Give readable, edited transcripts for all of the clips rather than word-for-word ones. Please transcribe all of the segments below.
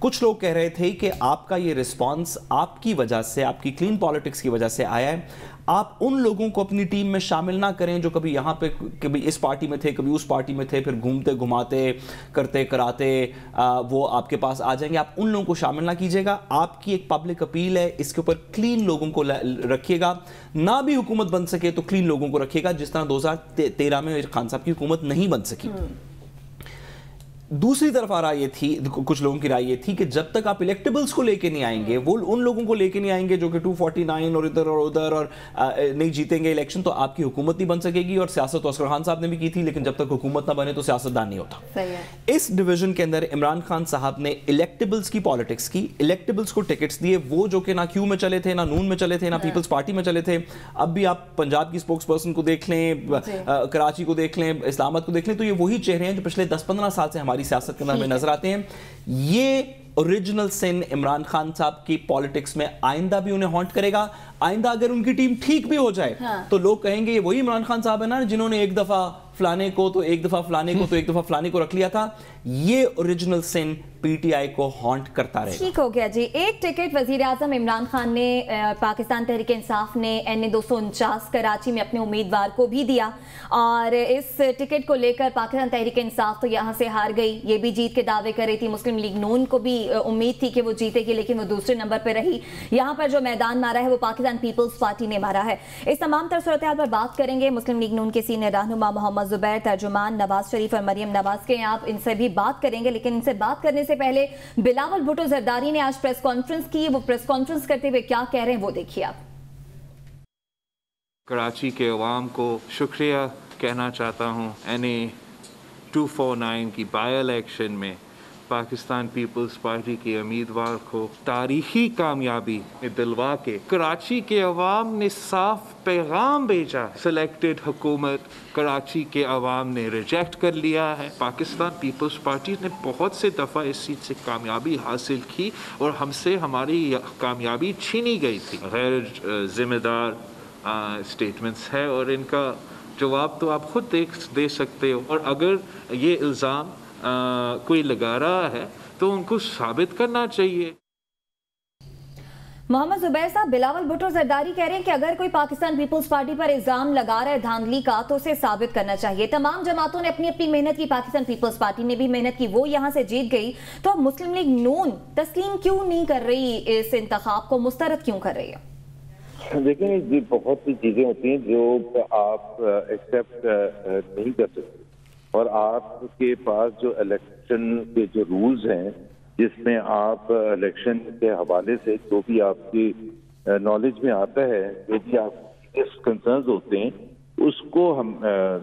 کچھ لوگ کہہ رہے تھے کہ آپ کا یہ رسپانس آپ کی وجہ سے, آپ کی کلین پالیٹکس کی وجہ سے آیا ہے. آپ ان لوگوں کو اپنی ٹیم میں شامل نہ کریں جو کبھی یہاں پہ کبھی اس پارٹی میں تھے, کبھی اس پارٹی میں تھے, پھر گھومتے گھماتے کرتے کراتے وہ آپ کے پاس آ جائیں گے. آپ ان لوگوں کو شامل نہ کیجیے گا. آپ کی ایک پبلک اپیل ہے, اس کے اوپر کلین لوگوں کو رکھیے گا. نہ بھی حکومت بن سکے تو کلین لوگوں کو رکھیے گا, جس طرح 2013 میں خان صاحب کی حکومت نہیں بن سکی. دوسری طرف آ رہا یہ تھی, کچھ لوگوں کی رائے یہ تھی کہ جب تک آپ الیکٹیبلز کو لے کے نہیں آئیں گے, وہ ان لوگوں کو لے کے نہیں آئیں گے جو کہ 249 اور ادھر اور ادھر اور نہیں جیتیں گے الیکشن, تو آپ کی حکومت نہیں بن سکے گی. اور سیاست تو اصغر خان صاحب نے بھی کی تھی, لیکن جب تک حکومت نہ بنے تو سیاستدان نہیں ہوتا. اس ڈویژن کے اندر عمران خان صاحب نے الیکٹیبلز کی پالیٹکس کی, الیکٹیبلز کو ٹکٹس دیے, وہ جو کہ نہ کیو میں چلے تھے, نہ نون میں چلے تھے, نہ پیپلز پارٹی میں چلے تھے. اب بھی آپ پنجاب کی اسپوکس پرسن کو دیکھ لیں, کراچی کو دیکھ لیں, اسلام آباد کو دیکھ لیں, تو یہ وہی چہرے ہیں جو پچھلے 10-15 سال سے ہماری سیاست کے اندر نظر آتے ہیں. یہ اوریجنل سن عمران خان صاحب کی پالیٹکس میں آئندہ بھی انہیں ہانٹ کرے گا. آئندہ اگر ان کی ٹیم ٹھیک بھی ہو جائے تو لوگ کہیں گے یہ وہی عمران خان صاحب ہے نا جنہوں نے ایک دفعہ فلانے کو تو ایک دفعہ فلانے کو تو ایک دفعہ فلانے کو رکھ لیا تھا. یہ original sun P T I کو ہانٹ کرتا رہے گا. ٹھیک ہو گیا جی. ایک ٹکٹ وزیر اعظم عمران خان نے, پاکستان تحریک انصاف نے این 249 کراچی میں اپنے امیدوار کو بھی دیا, اور اس ٹکٹ کو لے کر پاکستان تحریک انصاف تو یہاں سے ہار گئی. یہ بھی جیت کے دعوے کر رہی تھی. مسلم لیگ نون کو بھی امید تھی کہ وہ جیتے گی, لیکن وہ دوسرے نمبر پہ رہی. یہاں پر جو میدان مارا ہے وہ پاکستان پیپلز پارٹی نے مارا ہے. اس تمام تر صورتحال پر بات کریں گے مسلم لیگ نون کے سینئر رہنما محمد زبیر, ترجمان نواز شریف اور مریم نواز کے. آپ ان سے بھی بات کریں گے, لیکن ان سے بات کرنے سے پہلے بلاول بھٹو زرداری نے آج پریس کانفرنس کی. وہ پریس کانفرنس کرتے ہوئے کیا کہہ رہے ہیں وہ دیکھیے آپ. کراچی کے عوام کو شکریہ کہنا چاہتا ہوں. NA-249 کی بائی الیکشن میں پاکستان پیپلز پارٹی کے امیدوار کو تاریخی کامیابی دلوا کے کراچی کے عوام نے صاف پیغام بھیجا. سلیکٹڈ حکومت کراچی کے عوام نے ریجیکٹ کر لیا ہے. پاکستان پیپلز پارٹی نے بہت سے دفعہ اس سیٹ سے کامیابی حاصل کی اور ہم سے ہماری کامیابی چھینی گئی تھی. غیر ذمہ دار اسٹیٹمنٹس ہے اور ان کا جواب تو آپ خود دے سکتے ہو. اور اگر یہ الزام کوئی لگا رہا ہے تو ان کو ثابت کرنا چاہیے. محمد زبیر صاحب, بلاول بھٹو زرداری کہہ رہے ہیں کہ اگر کوئی پاکستان پیپلز پارٹی پر الزام لگا رہا ہے دھاندلی کا تو اسے ثابت کرنا چاہیے. تمام جماعتوں نے اپنی اپنی محنت کی, پاکستان پیپلز پارٹی نے بھی محنت کی, وہ یہاں سے جیت گئی, تو اب مسلم لیگ نون تسلیم کیوں نہیں کر رہی, اس انتخاب کو مسترد کیوں کر رہی ہے؟ دیکھیں یہ بہت سی چیزیں ہوتی ہیں جو آپ ایکسیپٹ نہیں کر سکتے, اور آپ کے پاس جو الیکشن کے جو رولز ہیں جس میں آپ الیکشن کے حوالے سے جو بھی آپ کی نالج میں آتا ہے, جو بھی آپ کے کنسرنز ہوتے ہیں, اس کو ہم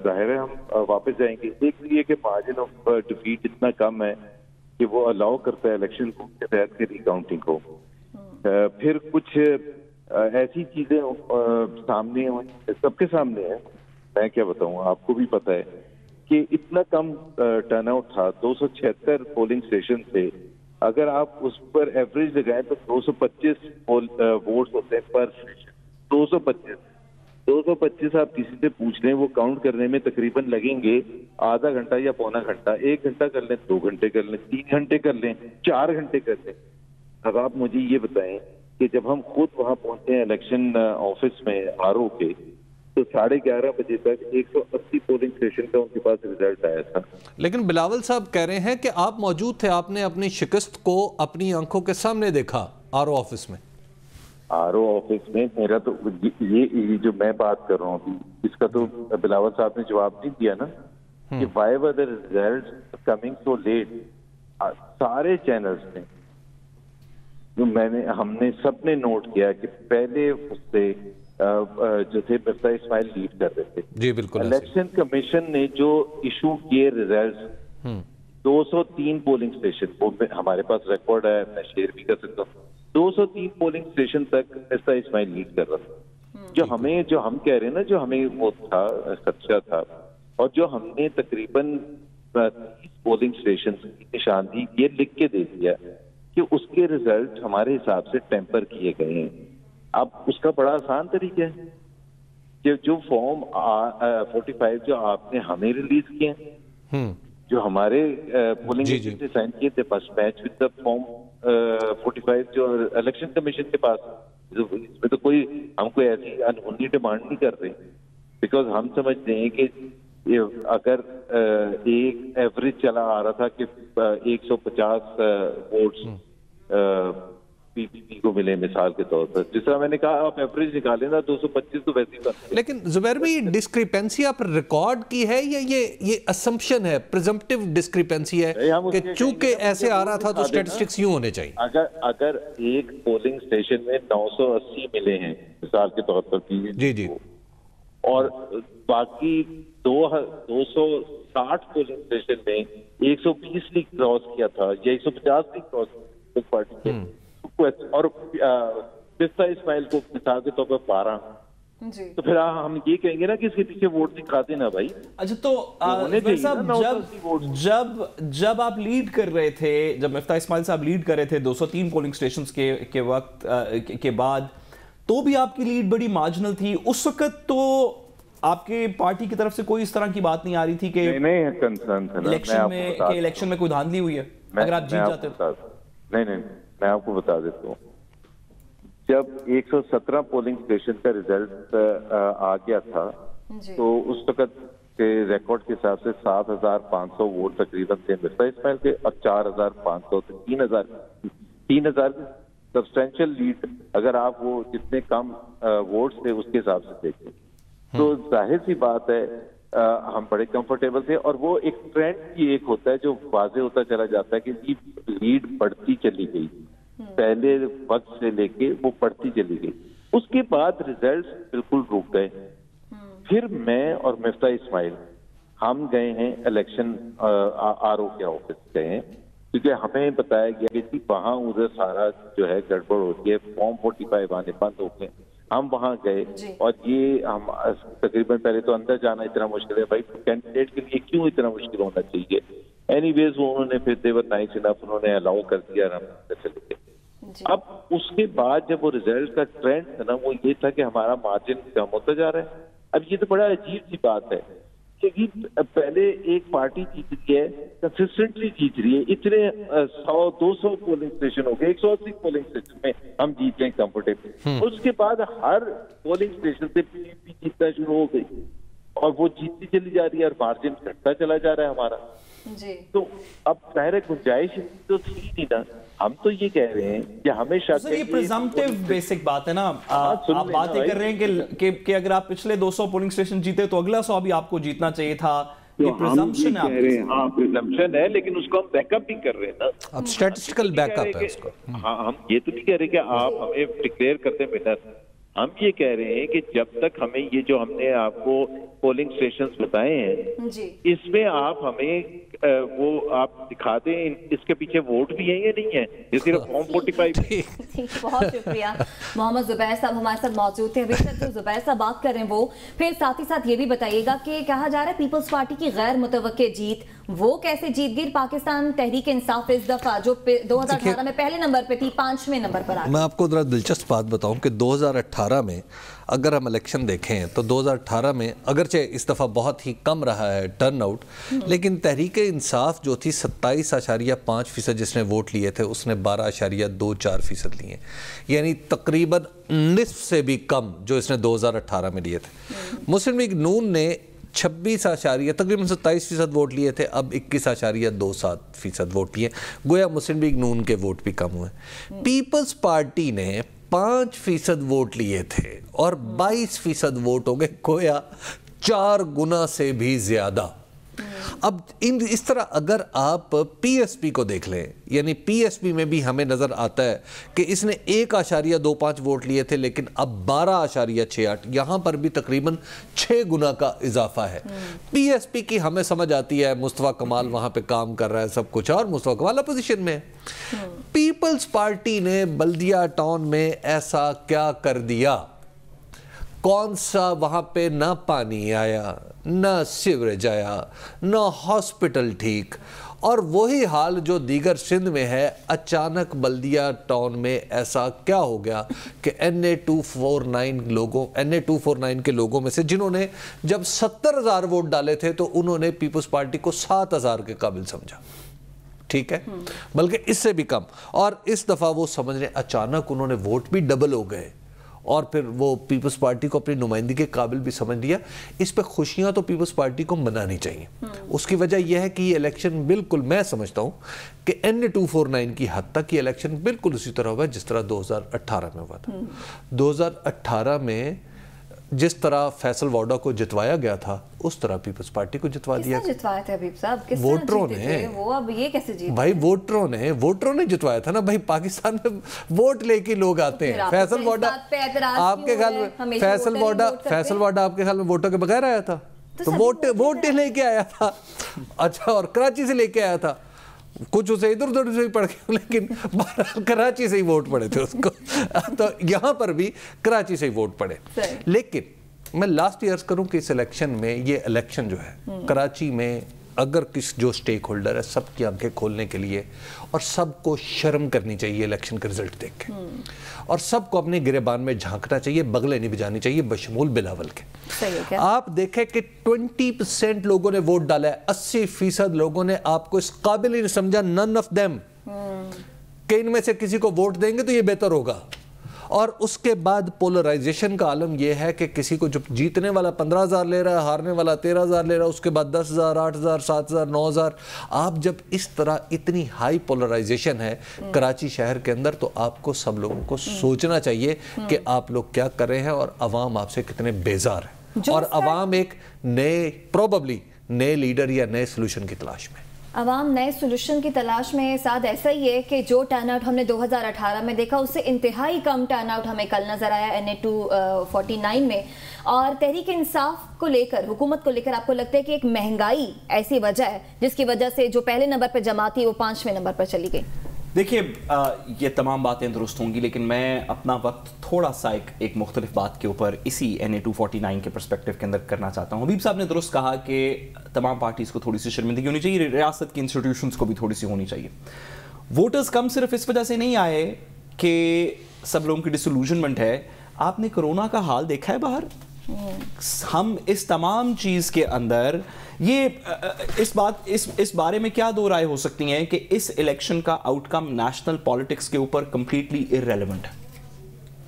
ظاہر ہے ہم واپس جائیں گے. ایک یہ کہ مارجن آف ڈیفیٹ اتنا کم ہے کہ وہ الاؤ کرتا ہے الیکشن کو کے تحت کی ری کاؤنٹنگ کو. پھر کچھ ایسی چیزیں سامنے سب کے سامنے ہیں, میں کیا بتاؤں, آپ کو بھی پتہ ہے کہ اتنا کم ٹرن آؤٹ تھا. 276 پولنگ اسٹیشن تھے. اگر آپ اس پر ایوریج لگائیں تو 225 ووٹس ہوتے ہیں پر اسٹیشن. 225 آپ کسی سے پوچھ لیں, وہ کاؤنٹ کرنے میں تقریباً لگیں گے آدھا گھنٹہ یا پونا گھنٹہ. 1 گھنٹہ کر لیں, 2 گھنٹے کر لیں, 3 گھنٹے کر لیں, 4 گھنٹے کر لیں. اب آپ مجھے یہ بتائیں کہ جب ہم خود وہاں پہنچے ہیں الیکشن آفس میں RO کے, تو 11:30 بجے تک 180 پولنگ اسٹیشن کا ان کے پاس ریزلٹ آیا تھا. لیکن بلاول صاحب کہہ رہے ہیں کہ آپ موجود تھے, آپ نے اپنی شکست کو اپنی آنکھوں کے سامنے دیکھا RO آفس میں. RO آفس میں میرا تو یہ جو میں بات کر رہا ہوں اس کا تو بلاول صاحب نے جواب نہیں دیا نا کہ why were the results coming so let. سارے چینلز میں ہم نے سب نے نوٹ کیا کہ پہلے اس سے جو تھے مرزا اسماعیل لیڈ کر رہے تھے. جی بالکل. الیکشن کمیشن نے جو ایشو کیے ریزلٹس 203 پولنگ اسٹیشن, وہ ہمارے پاس ریکارڈ ہے, میں شیئر بھی کر سکتا ہوں. 203 پولنگ اسٹیشن تک مرزا اسماعیل لیڈ کر رہا تھا. جو ہم کہہ رہے ہیں نا, جو ہمیں وہ تھا خدشہ تھا, اور جو ہم نے تقریباً 30 پولنگ اسٹیشن کی نشاندہی یہ لکھ کے دے دیا کہ اس کے ریزلٹ ہمارے حساب سے ٹیمپر کیے گئے ہیں. اب اس کا بڑا آسان طریقہ ہے کہ جو فارم 45 جو آپ نے ہمیں ریلیز کیے ہیں, جو ہمارے پولنگ ایجنٹ نے سائن کیے تھے بس میچ ود دا فارم 45 جو الیکشن کمیشن کے پاس. اس میں تو کوئی ہم کوئی ایسی انہونی ڈیمانڈ نہیں کر رہے, بیکاز ہم سمجھتے ہیں کہ اگر ایک ایوریج چلا آ رہا تھا کہ 150 ووٹس پی پی پی کو ملے مثال کے طور پر, جس طرح میں نے کہا آپ ایوریج نکالیں نا 225 تو ویسے ہی. لیکن زبیر بھائی ڈسکریپنسی آپ ریکارڈ کی ہے یا یہ اسمپشن ہے, پریزمپٹیو ڈسکریپنسی ہے کہ چونکہ ایسے آ رہا تھا تو اسٹیٹسٹکس یوں ہونے چاہیے؟ اگر ایک پولنگ اسٹیشن میں 980 ملے ہیں مثال کے طور پر جی اور باقی 260 پولنگ اسٹیشن میں 120 بھی کراس کیا تھا یا 150 بھی کراس کیا پارٹی کے, اور پستہ اسماعیل کو مثال کے طور پر 12, تو پھر ہم یہ کہیں گے نا کہ اس کے پیچھے ووٹ دکھا دینا بھائی. اچھا تو جب آپ لیڈ کر رہے تھے, جب مفتاح اسماعیل صاحب لیڈ کر رہے تھے 203 پولنگ اسٹیشنز کے وقت کے بعد, تو بھی آپ کی لیڈ بڑی مارجنل تھی اس وقت, تو آپ کے پارٹی کی طرف سے کوئی اس طرح کی بات نہیں آ رہی تھی کہ الیکشن میں کوئی دھاندلی ہوئی ہے اگر آپ جیت جاتے تو؟ نہیں, میں آپ کو بتا دیتا ہوں. جب 117 پولنگ اسٹیشن کا ریزلٹ آ گیا تھا تو اس وقت کے ریکارڈ کے حساب سے 7,500 ووٹ تقریباً تھے مفتاح اسماعیل کے, اور 4,500 سے 3,000 سبسٹینشیل لیڈ اگر آپ وہ جتنے کم ووٹس تھے اس کے حساب سے دیکھیں تو ظاہر سی بات ہے ہم بڑے کمفرٹیبل تھے. اور وہ ایک ٹرینڈ کی ایک ہوتا ہے جو واضح ہوتا چلا جاتا ہے کہ لیڈ بڑھتی چلی گئی, پہلے وقت سے لے کے وہ بڑھتی چلی گئی. اس کے بعد ریزلٹس بالکل رک گئے. پھر میں اور مفتاح اسماعیل ہم گئے ہیں الیکشن آر او کے آفس گئے ہیں, کیونکہ ہمیں بتایا گیا کہ وہاں ادھر سارا جو ہے گڑبڑ ہوتی ہے, فارم 45 آنے بند ہو گئے. ہم وہاں گئے اور یہ ہم تقریباً پہلے تو اندر جانا اتنا مشکل ہے بھائی, کینڈیڈیٹ کے لیے کیوں اتنا مشکل ہونا چاہیے. اینی ویز وہ انہوں نے پھر دیور نائس انف انہوں نے الاؤ کر دیا اور ہم چلے گئے. اب اس کے بعد جب وہ ریزلٹ کا ٹرینڈ تھا نا وہ یہ تھا کہ ہمارا مارجن کم ہوتا جا رہا ہے. اب یہ تو بڑا عجیب سی بات ہے کہ پہلے ایک پارٹی جیت رہی ہے, کنسسٹنٹلی جیت رہی ہے, اتنے 100-200 پولنگ اسٹیشن ہو گئے, 180 پولنگ اسٹیشن میں ہم جیت گئے کمفرٹیبل. اس کے بعد ہر پولنگ اسٹیشن سے پی پی جیتنا شروع ہو گئی اور وہ جیتتی چلی جا رہی ہے اور مارجن گھٹتا چلا جا رہا ہے ہمارا. تو اب ظاہر گنجائش تو تھی نہیں نا. ہم تو یہ کہہ رہے ہیں کہ ہمیشہ یہ پریزمپٹیو بیسک بات ہے نا, آپ باتیں کر رہے ہیں کہ اگر آپ پچھلے 200 پولنگ اسٹیشن جیتے تو اگلا 100 بھی آپ کو جیتنا چاہیے تھا. یہ پریزمپشن ہے. ہاں پریزمپشن ہے, لیکن اس کو ہم بیک اپ بھی کر رہے ہیں نا. اب اسٹیٹسٹیکل بیک اپ ہے اس کو. ہاں ہم یہ تو نہیں کہہ رہے کہ آپ ہمیں ڈکلیئر کرتے ونر. ہم یہ کہہ رہے ہیں کہ جب تک ہمیں یہ جو ہم نے آپ کو پولنگ اسٹیشنز بتائے ہیں اس میں آپ ہمیں وہ آپ دکھا دیں اس کے پیچھے ووٹ بھی ہیں یا نہیں ہے, یہ صرف فارم 45. بہت شکریہ. محمد زبیر صاحب ہمارے ساتھ موجود تھے. ابھی تک جو زبیر صاحب بات کر رہے ہیں وہ پھر ساتھ ہی ساتھ یہ بھی بتائیے گا کہ کہا جا رہا ہے پیپلز پارٹی کی غیر متوقع جیت, وہ کیسے جیت گئی؟ پاکستان تحریک انصاف اس دفعہ جو 2018 میں پہلے نمبر پہ تھی 5ویں نمبر پر آ گئی. میں آپ کو ذرا دلچسپ بات بتاؤں کہ 2018 میں اگر ہم الیکشن دیکھیں تو 2018 میں اگرچہ اس دفعہ بہت ہی کم رہا ہے ٹرن آؤٹ, لیکن تحریک انصاف جو تھی 27.5% جس نے ووٹ لیے تھے اس نے 12.24% لیے, یعنی تقریباً نصف سے بھی کم جو اس نے 2018 میں لیے تھے. مسلم لیگ نون نے 26 تقریباً 27% ووٹ لیے تھے, اب 21.27% ووٹ لیے, گویا مسلم لیگ نون کے ووٹ بھی کم ہوئے. پیپلز پارٹی نے 5% ووٹ لیے تھے اور 22% ووٹ ہو گئے, گویا 4 گنا سے بھی زیادہ. اب اس طرح اگر آپ پی ایس پی کو دیکھ لیں, یعنی پی ایس پی میں بھی ہمیں نظر آتا ہے کہ اس نے 1.25 ووٹ لیے تھے لیکن اب 12.68, یہاں پر بھی تقریباً 6 گنا کا اضافہ ہے. پی ایس پی کی ہمیں سمجھ آتی ہے مصطفیٰ کمال وہاں پہ کام کر رہا ہے سب کچھ, اور مصطفیٰ کمال اپوزیشن میں. پیپلز پارٹی نے بلدیہ ٹاؤن میں ایسا کیا کر دیا, کون سا وہاں پہ نہ پانی آیا, نہ سیوریج آیا, نہ ہاسپٹل ٹھیک, اور وہی حال جو دیگر سندھ میں ہے. اچانک بلدیہ ٹاؤن میں ایسا کیا ہو گیا کہ NA249 کے لوگوں میں سے جنہوں نے جب 70,000 ووٹ ڈالے تھے تو انہوں نے پیپلز پارٹی کو 7,000 کے قابل سمجھا. ٹھیک ہے, بلکہ اس سے بھی کم. اور اس دفعہ وہ سمجھ رہے اچانک انہوں نے ووٹ بھی ڈبل ہو گئے اور پھر وہ پیپلز پارٹی کو اپنی نمائندگی کے قابل بھی سمجھ لیا. اس پہ خوشیاں تو پیپلز پارٹی کو منانی چاہیے. اس کی وجہ یہ ہے کہ یہ الیکشن بالکل میں سمجھتا ہوں کہ NA249 کی حد تک یہ الیکشن بالکل اسی طرح ہوا جس طرح 2018 میں ہوا تھا. 2018 میں جس طرح فیصل واڈا کو جتوایا گیا تھا اس طرح پیپلز پارٹی کو جتوا دیا. کس نے جتوایا تھا حبیب صاحب؟ ووٹروں نے. وہ اب یہ کیسے جیت؟ بھائی ووٹروں نے جتوایا تھا نا بھائی. پاکستان میں ووٹ لے کے لوگ آتے ہیں. فیصل واڈا آپ کے خیال میں فیصل واڈا آپ کے خیال میں ووٹوں کے بغیر آیا تھا؟ تو ووٹ لے کے آیا تھا. اچھا, اور کراچی سے لے کے آیا تھا. کچھ اسے ادھر ادھر سے پڑھ کے, لیکن کراچی سے ہی ووٹ پڑے تھے اس کو. تو یہاں پر بھی کراچی سے ہی ووٹ پڑے. لیکن میں لاسٹ ایئرز کروں کہ اس الیکشن میں, یہ الیکشن جو ہے کراچی میں اگر جو سٹیک ہولڈر ہے سب کی آنکھیں کھولنے کے لیے, اور سب کو شرم کرنی چاہیے الیکشن کا رزلٹ دیکھ کے, اور سب کو اپنے گریبان میں جھانکنا چاہیے, بغلیں نہیں بجانی چاہیے بشمول بلاول کے. آپ دیکھیں کہ 20% لوگوں نے ووٹ ڈالا ہے, 80% لوگوں نے آپ کو اس قابل ہی نہیں سمجھا, none of them, کہ ان میں سے کسی کو ووٹ دیں گے تو یہ بہتر ہوگا. اور اس کے بعد پولرائزیشن کا عالم یہ ہے کہ کسی کو جو جیتنے والا 15,000 لے رہا ہے, ہارنے والا 13,000 لے رہا ہے, اس کے بعد 10,000, 8,000, 7,000, 9,000. آپ جب اس طرح اتنی ہائی پولرائزیشن ہے کراچی شہر کے اندر, تو آپ کو سب لوگوں کو سوچنا چاہیے کہ آپ لوگ کیا کر رہے ہیں اور عوام آپ سے کتنے بیزار ہیں, اور عوام ایک پروبیبلی نئے لیڈر یا نئے سلوشن کی تلاش میں. عوام نئے سولوشن کی تلاش میں. ساتھ ایسا ہی ہے کہ جو ٹرن آؤٹ ہم نے 2018 میں دیکھا اس سے انتہائی کم ٹرن آؤٹ ہمیں کل نظر آیا NA249 میں. اور تحریک انصاف کو لے کر, حکومت کو لے کر آپ کو لگتا ہے کہ ایک مہنگائی ایسی وجہ ہے جس کی وجہ سے جو پہلے نمبر پہ جماعت تھی وہ 5ویں نمبر پر چلی گئی؟ دیکھیے یہ تمام باتیں درست ہوں گی, لیکن میں اپنا وقت تھوڑا سا ایک مختلف بات کے اوپر اسی NA249 کے پرسپیکٹو کے اندر کرنا چاہتا ہوں. حبیب صاحب نے درست کہا کہ تمام پارٹیز کو تھوڑی سی شرمندگی ہونی چاہیے, ریاست کی انسٹیٹیوشنز کو بھی تھوڑی سی ہونی چاہیے. ووٹرز کم صرف اس وجہ سے نہیں آئے کہ سب لوگوں کی ڈسلوژنمنٹ ہے. آپ نے کرونا کا حال دیکھا ہے باہر. ہم اس تمام چیز کے اندر یہ اس بارے میں کیا دو رائے ہو سکتی ہیں کہ اس الیکشن کا آؤٹ کم نیشنل پالیٹکس کے اوپر کمپلیٹلی ارریلیونٹ ہے.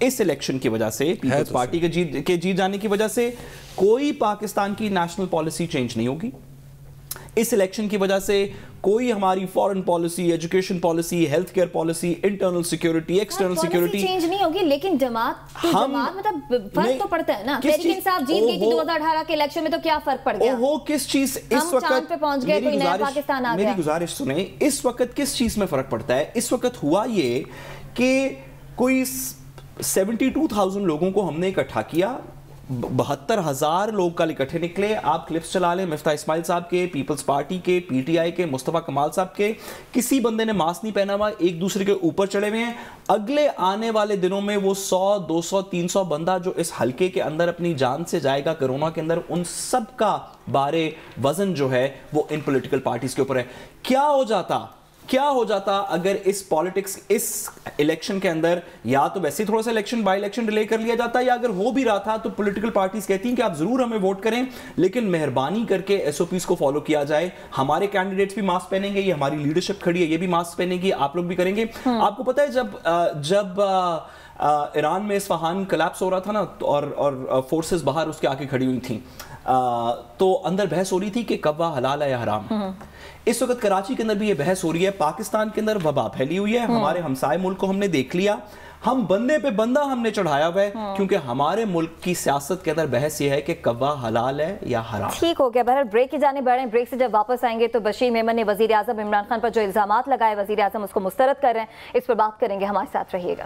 اس الیکشن کی وجہ سے پیپلز پارٹی کے جیت جانے کی وجہ سے کوئی پاکستان کی نیشنل پالیسی چینج نہیں ہوگی. اس الیکشن کی وجہ سے کوئی ہماری foreign policy, education policy, health care policy, internal security, external security change نہیں ہوگی. لیکن جماعت مطلب فرق تو پڑتا ہے نا. تحریک انصاف جیت گئی تھی 2018 کے الیکشن میں, تو کیا فرق پڑ گیا؟ وہ کس چیز اس وقت چاند پہ پہنچ گئے, کوئی نیا پاکستان آ گیا. میری گزارش سنیں, اس وقت کس چیز میں فرق پڑتا ہے؟ اس وقت ہوا یہ کہ کوئی 72,000 لوگوں کو ہم نے اکٹھا کیا, 72,000 لوگ کل اکٹھے نکلے. آپ کلپس چلا لیں مفتاح اسماعیل صاحب کے, پیپلز پارٹی کے, پی ٹی آئی کے, مصطفیٰ کمال صاحب کے, کسی بندے نے ماسک نہیں پہنا ہوا, ایک دوسرے کے اوپر چڑھے ہوئے ہیں. اگلے آنے والے دنوں میں وہ 100, 200, 300 بندہ جو اس حلقے کے اندر اپنی جان سے جائے گا کرونا کے اندر, ان سب کا بارے وزن جو ہے وہ ان پولیٹیکل پارٹیز کے اوپر ہے. کیا ہو جاتا اگر اس پالیٹکس اس الیکشن کے اندر یا تو ویسے تھوڑا سا الیکشن بائی الیکشن ڈیلے کر لیا جاتا, یا اگر ہو بھی رہا تھا تو پولیٹیکل پارٹیز کہتی ہیں کہ آپ ضرور ہمیں ووٹ کریں لیکن مہربانی کر کے ایس او پیز کو فالو کیا جائے. ہمارے کینڈیڈیٹس بھی ماسک پہنیں گے, یہ ہماری لیڈرشپ کھڑی ہے, یہ بھی ماسک پہنیں گی, آپ لوگ بھی کریں گے. آپ کو پتہ ہے جب ایران میں اصفہان کلیپس ہو رہا تھا نا, اور فورسز باہر اس کے آگے کھڑی ہوئی تھیں, تو اندر بحث ہو رہی تھی کہ کعبہ حلال ہے یا حرام. اس وقت کراچی کے اندر بھی یہ بحث ہو رہی ہے. پاکستان کے اندر وبا پھیلی ہوئی ہے, ہمارے ہمسائے ملک کو ہم نے دیکھ لیا, ہم بندے پہ بندہ ہم نے چڑھایا ہوا ہے, کیونکہ ہمارے ملک کی سیاست کے اندر بحث یہ ہے کہ کعبہ حلال ہے یا حرام. ٹھیک ہو گیا. بہرحال بریک کی جانب بڑھ رہے ہیں. بریک سے جب واپس آئیں گے تو بشیر میمن نے وزیر اعظم عمران خان پر جو الزامات لگائے, وزیر اعظم اس کو مسترد کر رہے ہیں, اس پر بات کریں گے. ہمارے ساتھ رہیے گا.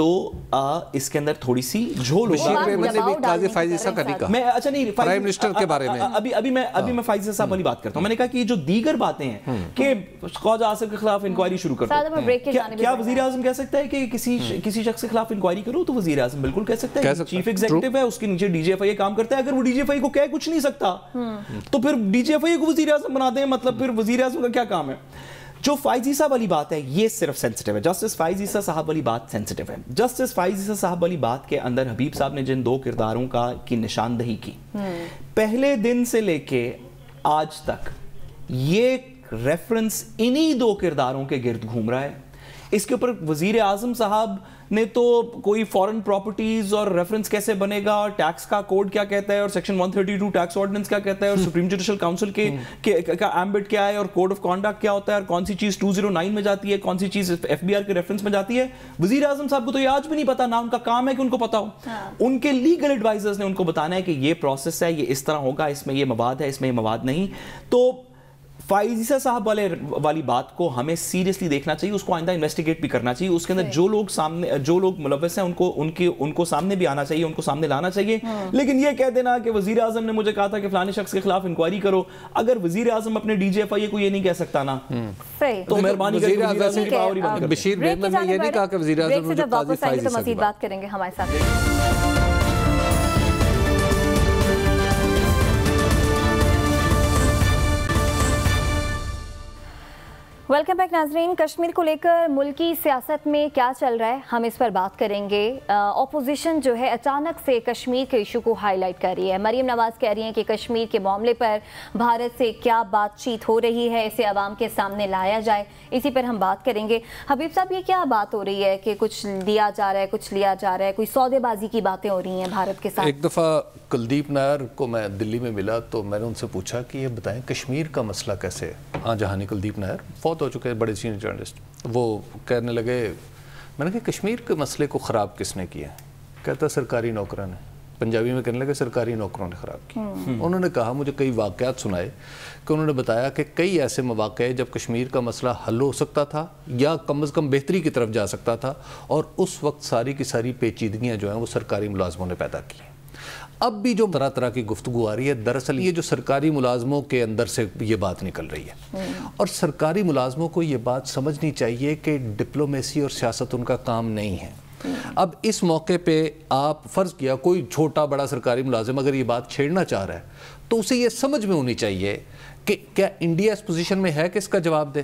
تو اس کے اندر تھوڑی سی جھول میں اچھا نہیں پرائم منسٹر کے بارے میں ابھی میں فائز عیسیٰ صاحب والی بات کرتا ہوں. میں نے کہا کہ یہ جو دیگر باتیں ہیں کہ خواجہ آصف کے خلاف انکوائری شروع کر دو, کیا وزیر اعظم کہہ سکتا ہے کہ کسی شخص کے خلاف انکوائری کرو؟ تو وزیر اعظم بالکل کہہ سکتا ہے, چیف ایگزیکٹو ہے, اس کے نیچے ڈی جی ایف آئی کام کرتا ہے. اگر وہ ڈی جی ایف آئی کو کہہ کچھ نہیں سکتا تو پھر ڈی جی ایف آئی کو وزیر اعظم بنا دیں, مطلب پھر وزیر اعظم کا کیا کام ہے؟ جو فائز عیسیٰ والی بات ہے یہ صرف سینسٹیو ہے. جسٹس فائز عیسیٰ صاحب والی بات سینسٹیو ہے. جسٹس فائز عیسیٰ صاحب والی بات کے اندر حبیب صاحب نے جن 2 کرداروں کی نشاندہی کی, پہلے دن سے لے کے آج تک یہ ریفرنس انہی 2 کرداروں کے گرد گھوم رہا ہے. اس کے اوپر وزیر اعظم صاحب نے تو کوئی فورن پراپرٹیز اور ریفرنس کیسے بنے گا, اور ٹیکس کا کوڈ کیا کہتا ہے, اور سیکشن 132 ٹیکس آرڈیننس کیا کہتا ہے, اور سپریم جوڈیشل کاؤنسل کا ایمبٹ کیا ہے, اور کوڈ آف کانڈکٹ کیا ہوتا ہے, اور کون سی چیز 209 میں جاتی ہے, کون سی چیز ایف بی آر کے ریفرنس میں جاتی ہے. وزیر اعظم صاحب کو تو یہ آج بھی نہیں پتا, نہ ان کا کام ہے کہ ان کو پتا ہو. ان کے لیگل ایڈوائزرز نے ان کو بتانا ہے کہ یہ پروسیس ہے, یہ اس طرح ہوگا, اس میں یہ مواد ہے, اس میں یہ مواد نہیں. تو فائز عیسیٰ صاحب والی بات کو ہمیں سیریسلی دیکھنا چاہیے, اس کو آئندہ انویسٹیگیٹ بھی کرنا چاہیے. اس کے اندر جو لوگ ملوث ہیں ان کو سامنے بھی آنا چاہیے, ان کو سامنے لانا چاہیے. لیکن یہ کہہ دینا کہ وزیر اعظم نے مجھے کہا تھا کہ فلانے شخص کے خلاف انکوائری کرو, اگر وزیر اعظم اپنے ڈی جی ایف آئی کو یہ نہیں کہہ سکتا نا, تو مہربانی کر کے بشیر میں یہ نہیں کہا کہ وزیر اعظم مزید بات کریں گے ہمارے ساتھ. ویلکم بیک ناظرین. کشمیر کو لے کر ملکی سیاست میں کیا چل رہا ہے, ہم اس پر بات کریں گے. اپوزیشن جو ہے اچانک سے کشمیر کے ایشو کو ہائی لائٹ کر رہی ہے. مریم نواز کہہ رہی ہیں کہ کشمیر کے معاملے پر بھارت سے کیا بات چیت ہو رہی ہے, اسے عوام کے سامنے لایا جائے, اسی پر ہم بات کریں گے. حبیب صاحب, یہ کیا بات ہو رہی ہے کہ کچھ دیا جا رہا ہے, کچھ لیا جا رہا ہے, کوئی سودے بازی کی باتیں ہو رہی ہیں بھارت کے ساتھ؟ ایک دفعہ کلدیپ نائر کو میں دلی میں ملا تو میں نے ان سے پوچھا کہ یہ بتائیں کشمیر کا مسئلہ کیسے ہے. ہاں جہانی کلدیپ نائر فوت ہو چکے ہیں, بڑے سینئر جرنلسٹ. وہ کہنے لگے, میں نے کہا کشمیر کے مسئلے کو خراب کس نے کیا؟ کہتا سرکاری نوکروں نے. پنجابی میں کہنے لگے سرکاری نوکروں نے خراب کی. انہوں نے کہا, مجھے کئی واقعات سنائے کہ انہوں نے بتایا کہ کئی ایسے مواقع ہیں جب کشمیر کا مسئلہ حل ہو سکتا تھا یا کم از کم بہتری کی طرف جا سکتا تھا, اور اس وقت ساری کی ساری پیچیدگیاں جو ہیں وہ سرکاری ملازموں نے پیدا کی. اب بھی جو طرح طرح کی گفتگو آ رہی ہے, دراصل یہ جو سرکاری ملازموں کے اندر سے یہ بات نکل رہی ہے, اور سرکاری ملازموں کو یہ بات سمجھنی چاہیے کہ ڈپلومیسی اور سیاست ان کا کام نہیں ہے. اب اس موقع پہ آپ فرض کیا کوئی چھوٹا بڑا سرکاری ملازم اگر یہ بات چھیڑنا چاہ رہا ہے تو اسے یہ سمجھ میں ہونی چاہیے کہ کیا انڈیا اس پوزیشن میں ہے کہ اس کا جواب دے,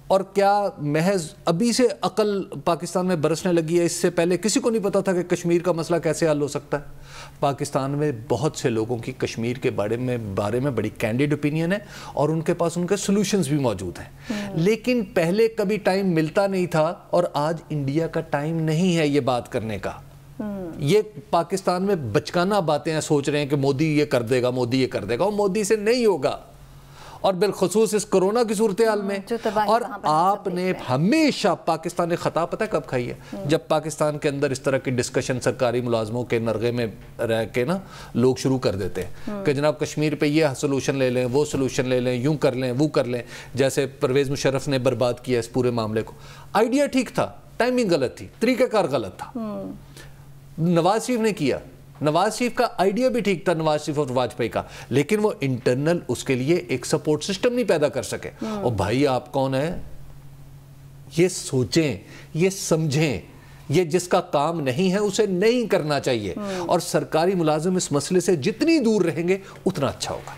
اور کیا محض ابھی سے عقل پاکستان میں برسنے لگی ہے؟ اس سے پہلے کسی کو نہیں پتا تھا کہ کشمیر کا مسئلہ کیسے حل ہو سکتا ہے. پاکستان میں بہت سے لوگوں کی کشمیر کے بارے میں بڑی کینڈیڈ اوپینین ہے, اور ان کے پاس ان کے سلوشنز بھی موجود ہیں. لیکن پہلے کبھی ٹائم ملتا نہیں تھا, اور آج انڈیا کا ٹائم نہیں ہے یہ بات کرنے کا. یہ پاکستان میں بچکانہ باتیں ہیں, سوچ رہے ہیں کہ مودی یہ کر دے گا, مودی یہ کر دے گا, اور مودی سے نہیں ہوگا, اور بالخصوص اس کرونا کی صورتحال میں. اور آپ نے ہمیشہ پاکستان نے خطا پتہ کب کھائی ہے؟ جب پاکستان کے اندر اس طرح کی ڈسکشن سرکاری ملازموں کے نرغے میں رہ کے نا لوگ شروع کر دیتے ہیں کہ جناب کشمیر پہ یہ سلوشن لے لیں, وہ سلوشن لے لیں, یوں کر لیں, وہ کر لیں. جیسے پرویز مشرف نے برباد کیا اس پورے معاملے کو. آئیڈیا ٹھیک تھا, ٹائمنگ غلط تھی, طریقہ کار غلط تھا. نواز شریف نے کیا, نواز شریف کا آئیڈیا بھی ٹھیک تھا, نواز شریف اور واجپئی کا, لیکن وہ انٹرنل اس کے لیے ایک سپورٹ سسٹم نہیں پیدا کر سکے. اور بھائی آپ کون ہیں؟ یہ سوچیں, یہ سمجھیں, یہ جس کا کام نہیں ہے اسے نہیں کرنا چاہیے, اور سرکاری ملازم اس مسئلے سے جتنی دور رہیں گے اتنا اچھا ہوگا.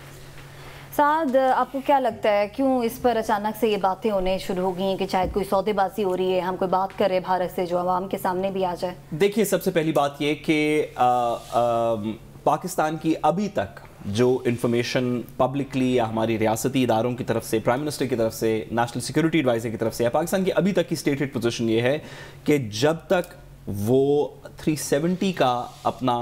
سعد, آپ کو کیا لگتا ہے کیوں اس پر اچانک سے یہ باتیں ہونے شروع ہو گئی ہیں کہ شاید کوئی سودے بازی ہو رہی ہے, ہم کوئی بات کرے بھارت سے جو عوام کے سامنے بھی آ جائے؟ دیکھیے, سب سے پہلی بات یہ کہ پاکستان کی ابھی تک جو انفارمیشن پبلکلی یا ہماری ریاستی اداروں کی طرف سے, پرائم منسٹر کی طرف سے, نیشنل سیکیورٹی ایڈوائزر کی طرف سے, پاکستان کی ابھی تک کی اسٹیٹڈ پوزیشن یہ ہے کہ جب تک وہ 370 کا اپنا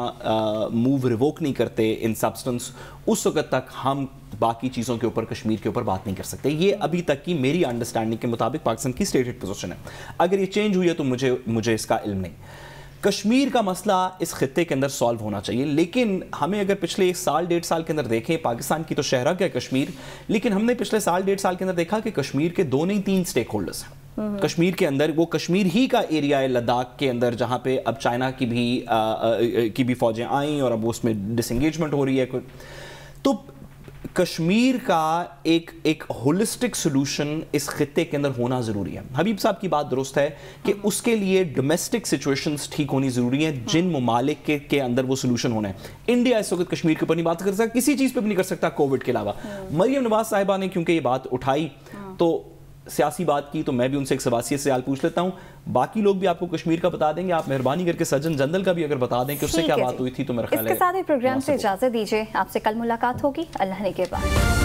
موو ریووک نہیں کرتے ان سبسٹنس, اس وقت تک ہم باقی چیزوں کے اوپر, کشمیر کے اوپر بات نہیں کر سکتے. یہ ابھی تک کی میری انڈرسٹینڈنگ کے مطابق پاکستان کی اسٹیٹڈ پوزیشن ہے. اگر یہ چینج ہوئی ہے تو مجھے اس کا علم نہیں. کشمیر کا مسئلہ اس خطے کے اندر سالو ہونا چاہیے, لیکن ہمیں اگر پچھلے 1 سال 1.5 سال کے اندر دیکھیں, پاکستان کی تو شہرک ہے کشمیر, لیکن ہم نے پچھلے 1.5 سال کے اندر دیکھا کہ کشمیر کے 2 نہیں 3 سٹیک ہولڈرز ہیں. کشمیر کے اندر، وہ کشمیر ہی کا ایریا ہے لداخ کے اندر جہاں پہ اب چائنا کی بھی فوجیں آئیں اور اب اس میں ڈس انگیجمنٹ ہو رہی ہے. تو کشمیر کا ایک ہولسٹک سلوشن اس خطے کے اندر ہونا ضروری ہے. حبیب صاحب کی بات درست ہے کہ اس کے لیے ڈومیسٹک سچویشنز ٹھیک ہونی ضروری ہیں جن ممالک کے اندر وہ سلوشن ہونا ہے. انڈیا اس وقت کشمیر کے اوپر نہیں بات کر سکتا، کسی چیز پہ بھی نہیں کر سکتا کووڈ کے علاوہ. مریم نواز صاحبہ نے کیونکہ یہ بات اٹھائی تو سیاسی بات کی، تو میں بھی ان سے ایک سیاسی سوال پوچھ لیتا ہوں. باقی لوگ بھی آپ کو کشمیر کا بتا دیں گے، آپ مہربانی کر کے سرجن جنرل کا بھی اگر بتا دیں کہ اس سے کیا بات ہوئی تھی تو میرا خیال ہے. اس کے ساتھ ہی پروگرام سے اجازت دیجیے، آپ سے کل ملاقات ہوگی. اللہ نے کے بعد.